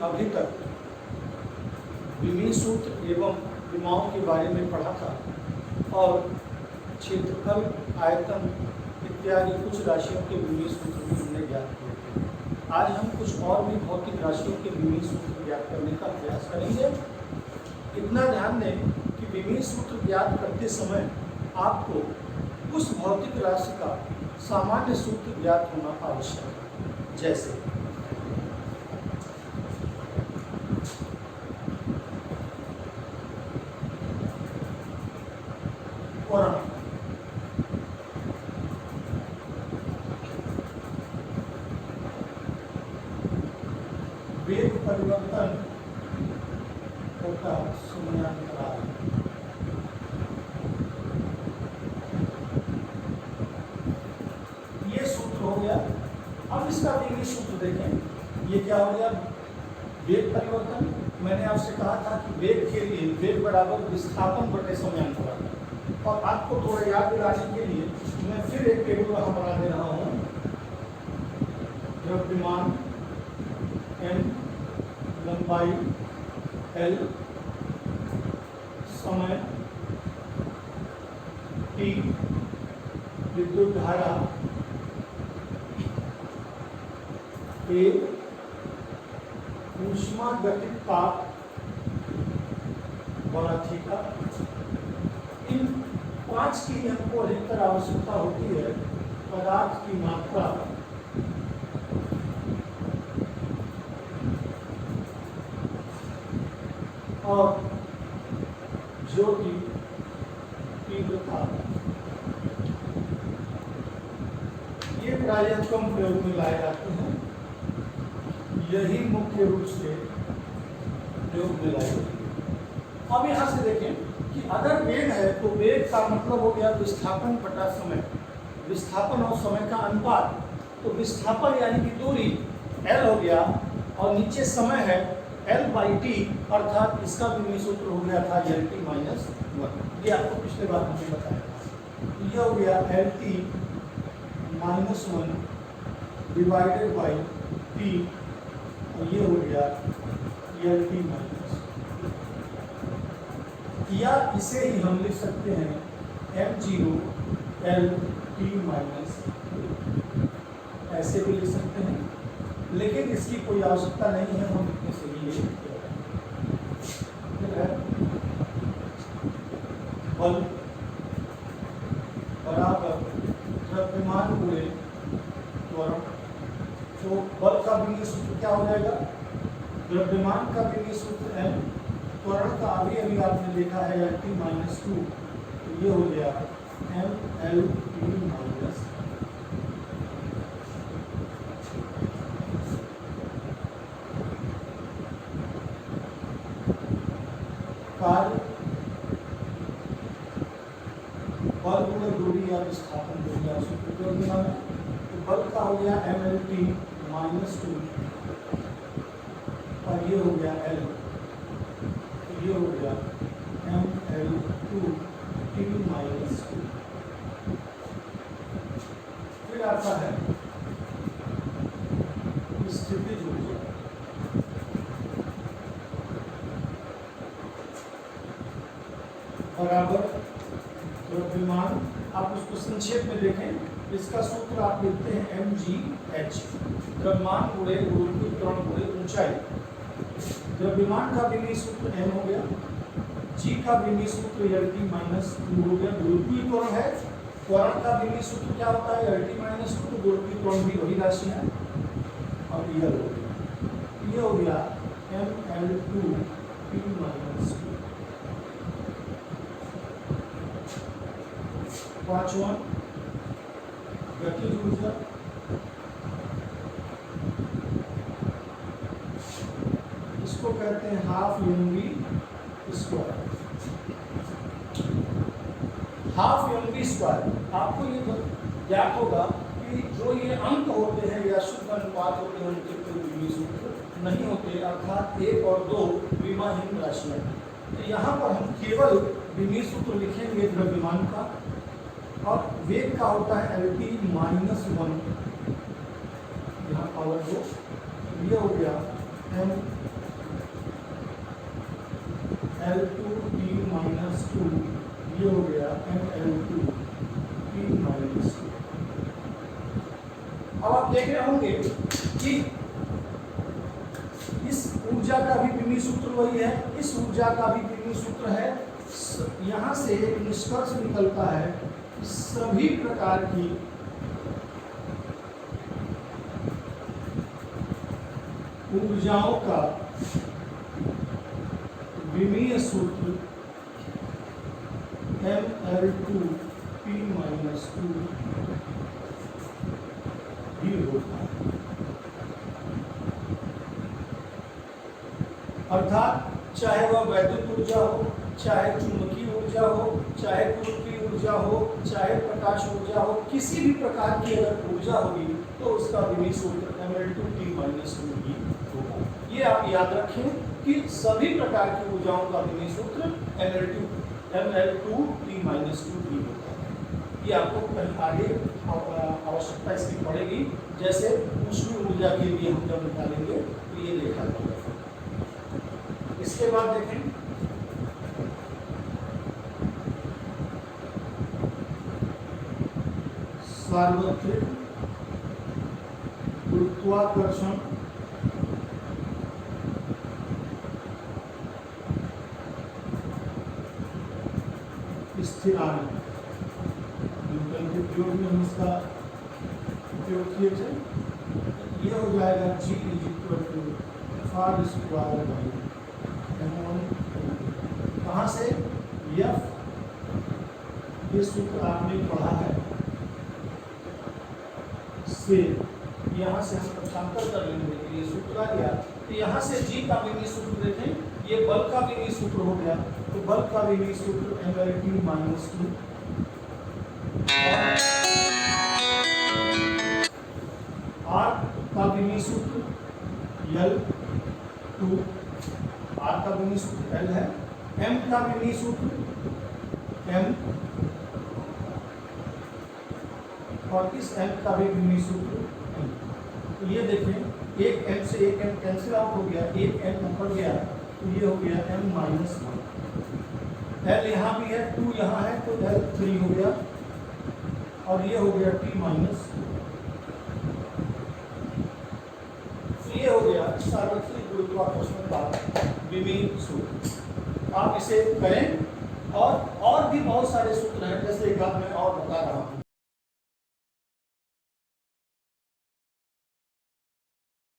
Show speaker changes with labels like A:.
A: अभी तक विमीय सूत्र एवं विमाओं के बारे में पढ़ा था और क्षेत्रफल, आयतन इत्यादि कुछ राशियों के विमीय सूत्र भी हमने ज्ञात किए थे। आज हम कुछ और भी भौतिक राशियों के विमीय सूत्र ज्ञात करने का प्रयास करेंगे। इतना ध्यान दें कि विमीय सूत्र ज्ञात करते समय आपको उस भौतिक राशि का सामान्य सूत्र ज्ञात होना आवश्यक है। जैसे त्वरण, वेग परिवर्तन होता शून्यांतराल, ये सूत्र हो गया। अब इसका विमीय सूत्र देखें, ये क्या हो गया? वेग परिवर्तन। मैंने आपसे कहा था कि वेग के लिए वेग बराबर विस्थापन बटे समयांतराल। और आपको थोड़ा याद दिलाने के लिए मैं फिर एक टेबल वहां बना दे रहा हूं। द्रव्यमान m, लंबाई l, समय t, विद्युत धारा a, ऊष्मा गतिज ताप बड़ा थीटा। इन 5 की हमको अधिकतर आवश्यकता होती है। पदार्थ की मात्रा, और ज्योति तीव्रता, ये प्रायः कम प्रयोग में लाए जाते हैं। यही मुख्य रूप से प्रयोग में लाए जाते हैं। अब यहाँ से देखें कि अगर वेग है तो वेग का मतलब हो गया विस्थापन बटा समय, विस्थापन और समय का अनुपात। तो विस्थापन यानी कि दूरी l हो गया और नीचे समय है l/t, अर्थात इसका विमीय सूत्र हो गया था Lt-1। ये आपको पिछले बार हमने बताया। यह हो गया Lt-1 डिवाइडेड बाई t, और ये हो गया Lt-, या इसे ही हम लिख सकते हैं m0 Lt-, ऐसे भी लिख सकते हैं, लेकिन इसकी कोई आवश्यकता नहीं है। हम लिखने से ही ये बल बराबर द्रव्यमान गुणे त्वरण। तो बल का विमीय सूत्र क्या हो जाएगा? द्रव्यमान का विमीय सूत्र m, त्वरण का अभी आपने देखा है Lt-2, तो ये हो गया mLT-। कार्य बल गुणे दूरी या विस्थापन दूरी या सूत्र में, तो बल का हो गया mLT-2 और ये हो गया L, ये हो गया mL2T-2। फिर आता है स्थितिज ऊर्जा। बराबर द्रव्यमान, आप उसको संक्षेप में देखें, इसका सूत्र आप लिखते हैं mgh, द्रव्यमान गुणे गुरुत्वीय त्वरण गुणे ऊंचाई। द्रव्यमान का विमीय सूत्र m हो गया, g का विमीय सूत्र Lt-2 हो गया, गुरुत्वीय त्वरण है। त्वरण का विमीय सूत्र क्या होता है? Lt-2, तो गुरुत्वीय त्वरण भी वही राशि है, और ये हो गया, ये हो गया mL2T-2। पांचवा गतिज ऊर्जा, इसको कहते हैं हाफ mv²। हाफ mv², आपको ये ज्ञात होगा कि जो ये अंक होते हैं या शुद्ध अनुपात होते हैं उनके कोई विमीय सूत्र नहीं होते, अर्थात 1 और 2 विमाहीन राशियां। तो यहाँ पर हम केवल विमीय सूत्र लिखेंगे द्रव्यमान का, और वेग का होता है Lt-1, यहाँ पावर 2, ये हो गया m L2T माइनस 2, ये हो गया ML2T माइनस 2। अब आप देख रहे होंगे कि इस ऊर्जा का भी विमीय सूत्र वही है, इस ऊर्जा का भी विमीय सूत्र है। यहां से एक निष्कर्ष निकलता है कि सभी प्रकार की ऊर्जाओं का विमीय सूत्र ML2P माइनस 2 भी होता है। अर्थात चाहे वह वैद्युत ऊर्जा हो, चाहे चुंबकीय ऊर्जा हो, चाहे गुरुत्वीय ऊर्जा हो, चाहे प्रकाश ऊर्जा हो, किसी भी प्रकार की अगर ऊर्जा होगी तो उसका विमीय सूत्र ML2T माइनस 2 ही होगा। ये आप याद रखें कि सभी प्रकार की ऊर्जाओं का विमीय सूत्र ML2T माइनस 2 ही होता है। ये आपको कहीं आगे आवश्यकता इसकी पड़ेगी, जैसे ऊष्मीय ऊर्जा के लिए हम जब निकालेंगे तो ये देखा जाएगा। इसके बाद देखें सार्वत्रिक गुरुत्वाकर्षण स्थिरांक, न्यूटन के प्रयोग में हम इसका उपयोग किए थे। ये हो जाएगा G = r²/m1। कहाँ से? F, ये सूत्र आपने पढ़ा है, से यहाँ से हम पक्षांतर कर लेंगे, ये सूत्र आ गया। तो यहाँ से G का विमीय सूत्र देखें, ये बल का विमीय सूत्र हो गया। तो बल का विमीय सूत्र ML2 माइनस 2, R का विमीय सूत्र L2, R का विमीय सूत्र L है, M का विमीय सूत्र M, और इस M का भी विमीय सूत्र M। तो ये देखें, एक M से एक M कैंसिल आउट हो गया, एक M ऊपर गया, तो ये हो गया M माइनस 1। L यहाँ भी है, 2 यहाँ है, तो L 3 हो गया, और ये हो गया T माइनस 2। तो ये हो गया सार्वत्रिक गुरुत्वाकर्षण का विमीय सूत्र। आप इसे करें, और भी बहुत सारे सूत्र हैं, जैसे एक बात मैं और बता रहा हूँ।